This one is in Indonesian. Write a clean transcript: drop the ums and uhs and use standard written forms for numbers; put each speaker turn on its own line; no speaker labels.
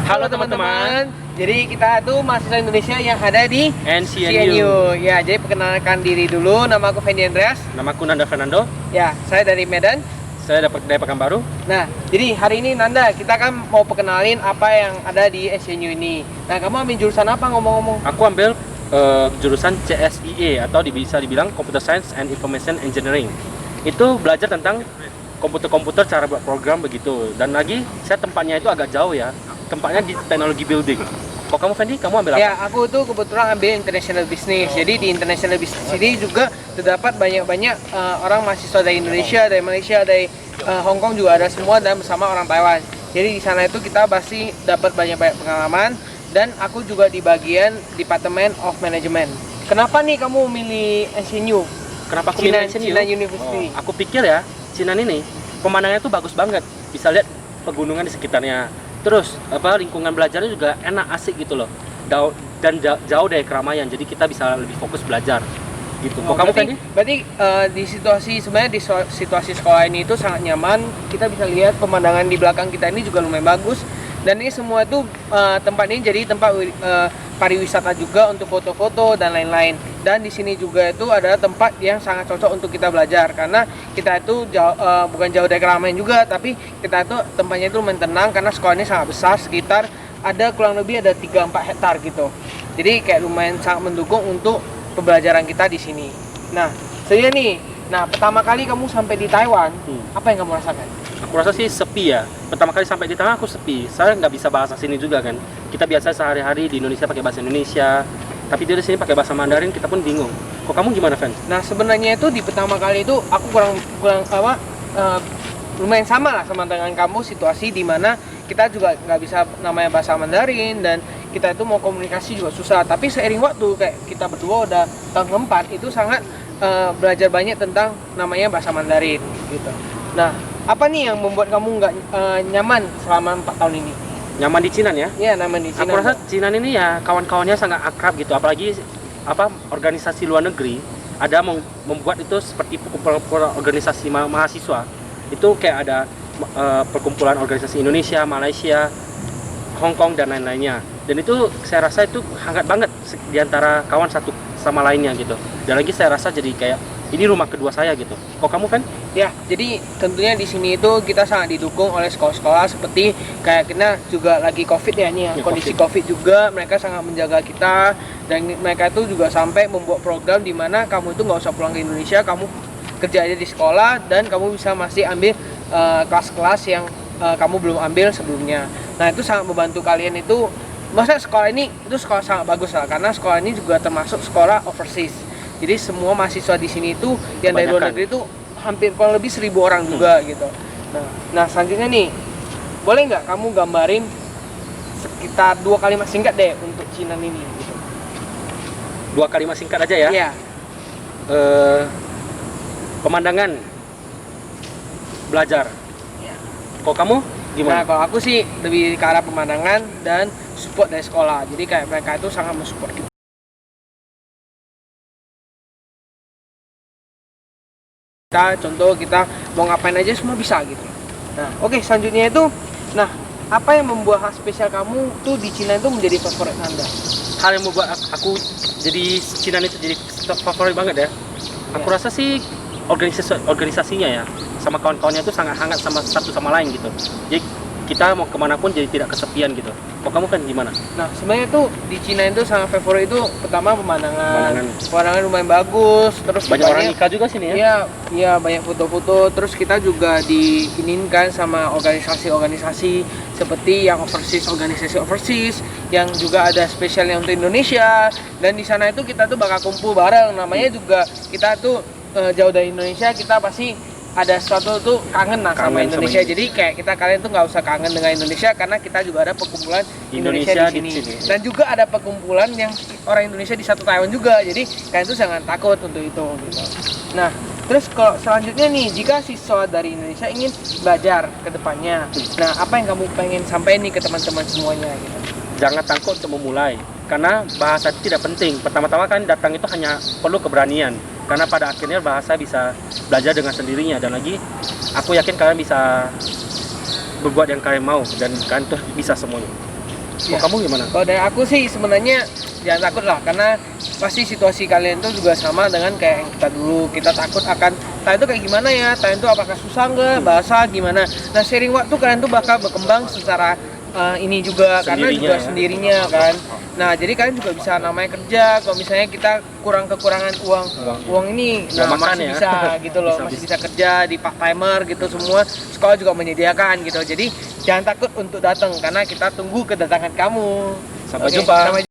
Halo teman-teman. Jadi kita tuh mahasiswa Indonesia yang ada di
NCNU.
Ya, jadi perkenalkan diri dulu. Nama aku Fendi Andreas.
Nama aku Nanda Fernando.
Ya, saya dari Medan.
Saya dari Pekanbaru.
Nah, jadi hari ini Nanda, kita kan mau perkenalin apa yang ada di NCNU ini. Nah, kamu ambil jurusan apa ngomong-ngomong?
Aku ambil jurusan CSIE atau bisa dibilang Computer Science and Information Engineering. Itu belajar tentang komputer-komputer, cara buat program begitu. Dan lagi saya tempatnya itu agak jauh ya. Tempatnya di teknologi building. Kok kamu Fendi, kamu ambil apa?
Ya, aku tuh kebetulan ambil International Business. Jadi di International Business ini juga terdapat banyak-banyak orang mahasiswa dari Indonesia, dari Malaysia, dari Hong Kong juga ada semua, dan bersama orang Taiwan. Jadi di sana itu kita pasti dapat banyak-banyak pengalaman, dan aku juga di bagian Department of Management. Kenapa nih kamu milih NCNU?
Kenapa aku
Cina,
milih NCNU?
Cina University.
Aku pikir ya, Cina ini pemandangannya tuh bagus banget. Bisa lihat pegunungan di sekitarnya. Terus lingkungan belajarnya juga enak, asik gitu loh. Jauh dari keramaian, jadi kita bisa lebih fokus belajar gitu. Kok kamu Fendi?
Berarti di situasi sekolah ini itu sangat nyaman. Kita bisa lihat pemandangan di belakang kita ini juga lumayan bagus. Dan ini semua itu tempat ini jadi tempat pariwisata juga untuk foto-foto dan lain-lain. Dan di sini juga itu adalah tempat yang sangat cocok untuk kita belajar, karena kita itu bukan jauh dari keramaian juga, tapi kita itu tempatnya itu lumayan tenang karena sekolah ini sangat besar, sekitar ada kurang lebih ada 3-4 hektar gitu. Jadi kayak lumayan sangat mendukung untuk pembelajaran kita di sini. Nah, sebenarnya nih, pertama kali kamu sampai di Taiwan, apa yang kamu rasakan?
Aku rasa sih sepi ya. Pertama kali sampai di Taiwan aku sepi. Saya nggak bisa bahasa sini juga kan. Kita biasa sehari-hari di Indonesia pakai bahasa Indonesia. Tapi dia di sini pakai bahasa Mandarin, kita pun bingung. Kok kamu gimana, Fen?
Nah, sebenarnya itu di pertama kali itu aku lumayan sama lah sama dengan kamu, situasi di mana kita juga nggak bisa namanya bahasa Mandarin, dan kita itu mau komunikasi juga susah. Tapi seiring waktu kayak kita berdua udah tahun keempat itu sangat belajar banyak tentang namanya bahasa Mandarin gitu. Nah, apa nih yang membuat kamu nggak nyaman selama 4 tahun ini?
Nyaman di Cina ya?
Iya, nyaman di Cina.
Aku rasa Cina ini ya kawan-kawannya sangat akrab gitu, apalagi organisasi luar negeri ada membuat itu seperti perkumpulan organisasi mahasiswa. Itu kayak ada perkumpulan organisasi Indonesia, Malaysia, Hong Kong dan lain-lainnya. Dan itu saya rasa itu hangat banget di antara kawan satu sama lainnya gitu. Dan lagi saya rasa jadi kayak ini rumah kedua saya gitu. Kok kamu Fen?
Ya, jadi tentunya di sini itu kita sangat didukung oleh sekolah-sekolah seperti kayak kita juga lagi COVID ya nih ya, kondisi COVID juga mereka sangat menjaga kita, dan mereka itu juga sampai membuat program di mana kamu itu nggak usah pulang ke Indonesia, kamu kerja aja di sekolah dan kamu bisa masih ambil kelas-kelas yang kamu belum ambil sebelumnya. Nah, itu sangat membantu kalian itu. Masa sekolah ini itu sekolah sangat bagus lah, karena sekolah ini juga termasuk sekolah overseas. Jadi semua mahasiswa di sini itu yang dari luar negeri itu hampir kurang lebih 1.000 orang juga gitu. Nah, selanjutnya nih, boleh nggak kamu gambarin sekitar 2 kalimat singkat deh untuk Cina ini gitu.
2 kalimat singkat aja ya?
Iya.
Pemandangan, belajar.
Ya.
Kok kamu gimana?
Nah, kalau aku sih lebih ke arah pemandangan dan support dari sekolah. Jadi kayak mereka itu sangat mensupport kita. Contoh kita mau ngapain aja semua bisa gitu. Nah, oke, selanjutnya itu, apa yang membuat hal spesial kamu tuh di Cina itu menjadi favorit Anda?
Hal yang membuat aku jadi Cina itu jadi favorit banget ya. Aku rasa sih organisasinya ya, sama kawan-kawannya itu sangat hangat sama satu sama lain gitu. Jadi kita mau kemana pun jadi tidak kesepian gitu. Kok kamu kan gimana?
Nah, sebenarnya tuh di Cina itu sangat favorit itu pertama pemandangan lumayan bagus, terus
banyak orang nikah juga sini ya?
Iya, banyak foto-foto, terus kita juga diinginkan sama organisasi-organisasi seperti yang organisasi overseas, yang juga ada spesialnya untuk Indonesia, dan di sana itu kita tuh bakal kumpul bareng, namanya juga kita tuh jauh dari Indonesia, kita pasti ada sesuatu tuh kangen lah sama Indonesia. Jadi kayak kalian tuh nggak usah kangen dengan Indonesia, karena kita juga ada perkumpulan Indonesia di sini. Dan juga ada perkumpulan yang orang Indonesia di satu Taiwan juga. Jadi kalian tuh jangan takut untuk itu gitu. Nah, terus kalau selanjutnya nih, jika siswa dari Indonesia ingin belajar ke depannya, apa yang kamu pengen sampaikan nih ke teman-teman semuanya gitu?
Jangan takut untuk memulai, karena bahasa itu tidak penting. Pertama-tama kan datang itu hanya perlu keberanian. Karena pada akhirnya bahasa bisa belajar dengan sendirinya, dan lagi aku yakin kalian bisa berbuat yang kalian mau, dan kalian tuh bisa semuanya. Kalau kamu gimana?
Kalau dari aku sih sebenarnya jangan takut lah, karena pasti situasi kalian tuh juga sama dengan kayak yang kita dulu. Kita takut akan Thailand tuh kayak gimana ya, Thailand tuh apakah susah nggak, bahasa gimana. Nah sering waktu kalian tuh bakal berkembang secara ini juga, karena
Sendirinya
juga
ya.
sendirinya kan. Nah jadi kalian juga bisa namanya kerja. Kalau misalnya kita kekurangan uang ini, nah
Uang makan
masih
ya.
bisa gitu loh, masih bisa kerja di part timer gitu, semua sekolah juga menyediakan gitu. Jadi jangan takut untuk datang, karena kita tunggu kedatangan kamu.
Sampai
Oke,
jumpa.
Sampai